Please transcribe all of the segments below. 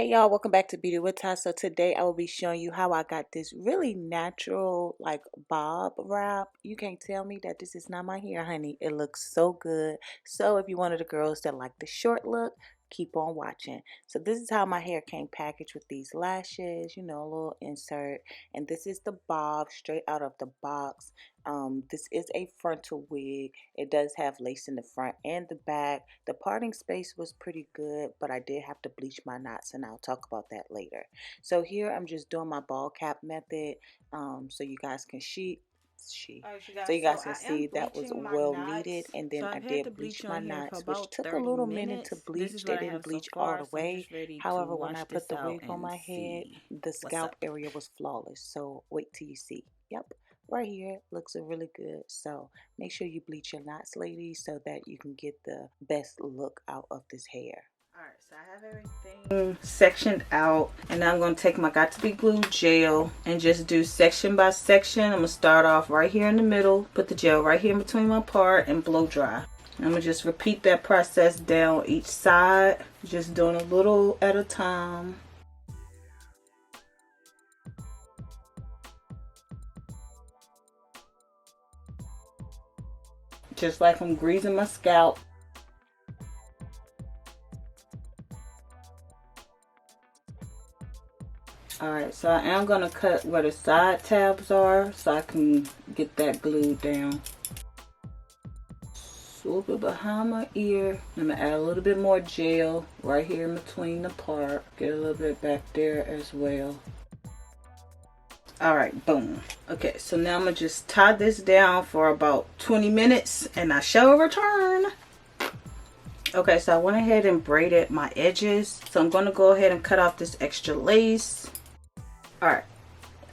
Hey y'all, welcome back to Beauty with Ty. So today I will be showing you how I got this really natural like bob wrap. You can't tell me that this is not my hair, honey. It looks so good. So if you're one of the girls that like the short look, keep on watching. So this is how my hair came packaged with these lashes, you know, a little insert. And this is the bob straight out of the box. This is a frontal wig. It does have lace in the front and the back. The parting space was pretty good, but I did have to bleach my knots, and I'll talk about that later. So here I'm just doing my ball cap method, so you guys can Alright, you so guys, you so guys can I am see that was bleaching my well needed. knots. And So then I I've had the did bleach bleach my on here for knots, which about took a 30 little minute to minutes. This bleach. is They what I didn't have so bleach all far, the so I'm way. just ready to However, when I wash put this the out wig on and my head, see the what's scalp up. area was flawless. So wait till you see. Yep, right here looks really good. So make sure you bleach your knots, ladies, so that you can get the best look out of this hair. Alright, so I have everything sectioned out, and now I'm going to take my Got To Be Glue gel and just do section by section. I'm going to start off right here in the middle, put the gel right here in between my part, and blow dry. I'm going to just repeat that process down each side, just doing a little at a time. Just like I'm greasing my scalp. Alright, so I am going to cut where the side tabs are so I can get that glued down. Swoop it behind my ear. I'm going to add a little bit more gel right here in between the part. Get a little bit back there as well. Alright, boom. Okay, so now I'm going to just tie this down for about 20 minutes and I shall return. Okay, so I went ahead and braided my edges. So I'm going to go ahead and cut off this extra lace. Alright,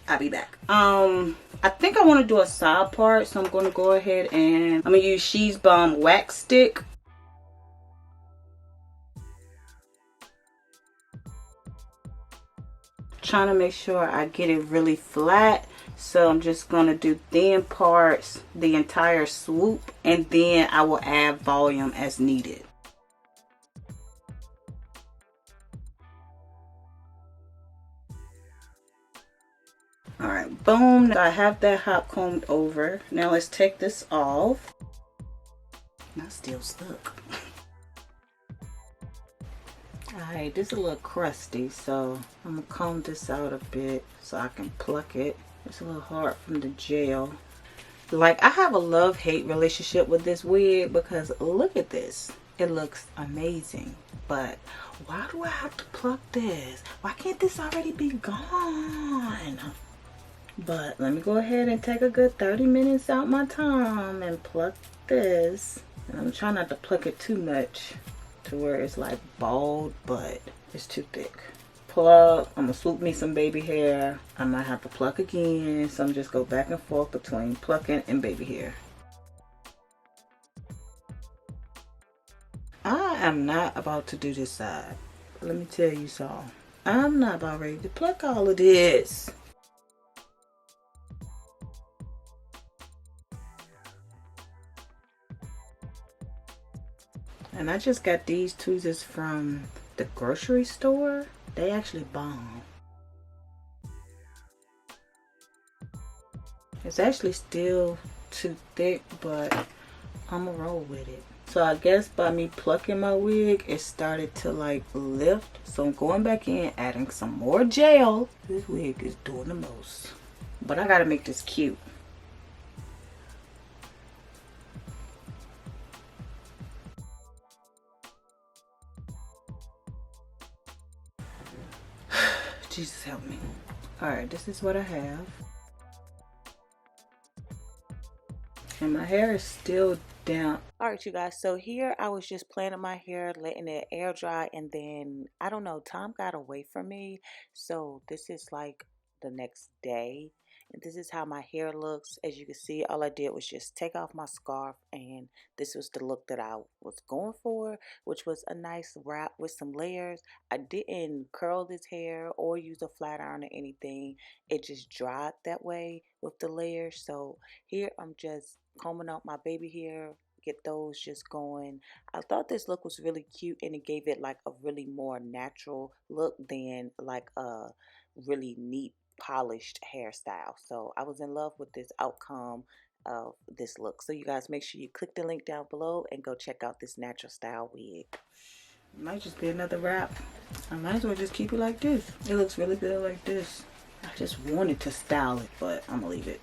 I'll be back. I think I want to do a side part, so I'm going to go ahead and I'm going to use She's Balm wax stick. Trying to make sure I get it really flat, so I'm just going to do thin parts the entire swoop, and then I will add volume as needed. Alright, boom. I have that hot combed over. Now let's take this off. Not still stuck. Alright, this is a little crusty, so I'm gonna comb this out a bit so I can pluck it. It's a little hard from the gel. Like, I have a love-hate relationship with this wig because look at this. It looks amazing, but why do I have to pluck this? Why can't this already be gone? But let me go ahead and take a good 30 minutes out my time and pluck this. And I'm trying not to pluck it too much to where it's like bald, but it's too thick. Pluck. I'm gonna swoop me some baby hair. I might have to pluck again, so I'm just go back and forth between plucking and baby hair. I am not about to do this side. Let me tell you something. I'm not about ready to pluck all of this. And I just got these tweezers from the grocery store. They actually bomb. It's actually still too thick, but I'm gonna roll with it. So I guess by me plucking my wig, it started to like lift. So I'm going back in, adding some more gel. This wig is doing the most. But I gotta make this cute. Jesus help me. Alright, this is what I have. And my hair is still down. Alright, you guys, so here I was just planning my hair, letting it air dry, and then I don't know, time got away from me. So this is like the next day, and this is how my hair looks. As you can see, all I did was just take off my scarf, and this was the look that I was going for, which was a nice wrap with some layers. I didn't curl this hair or use a flat iron or anything. It just dried that way with the layers. So here I'm just combing out my baby hair, get those just going. I thought this look was really cute and it gave it like a really more natural look than like a really neat polished hairstyle. So I was in love with this outcome of this look. So you guys make sure you click the link down below and go check out this natural style wig. It might just be another wrap. I might as well just keep it like this. It looks really good like this. I just wanted to style it, but I'm gonna leave it.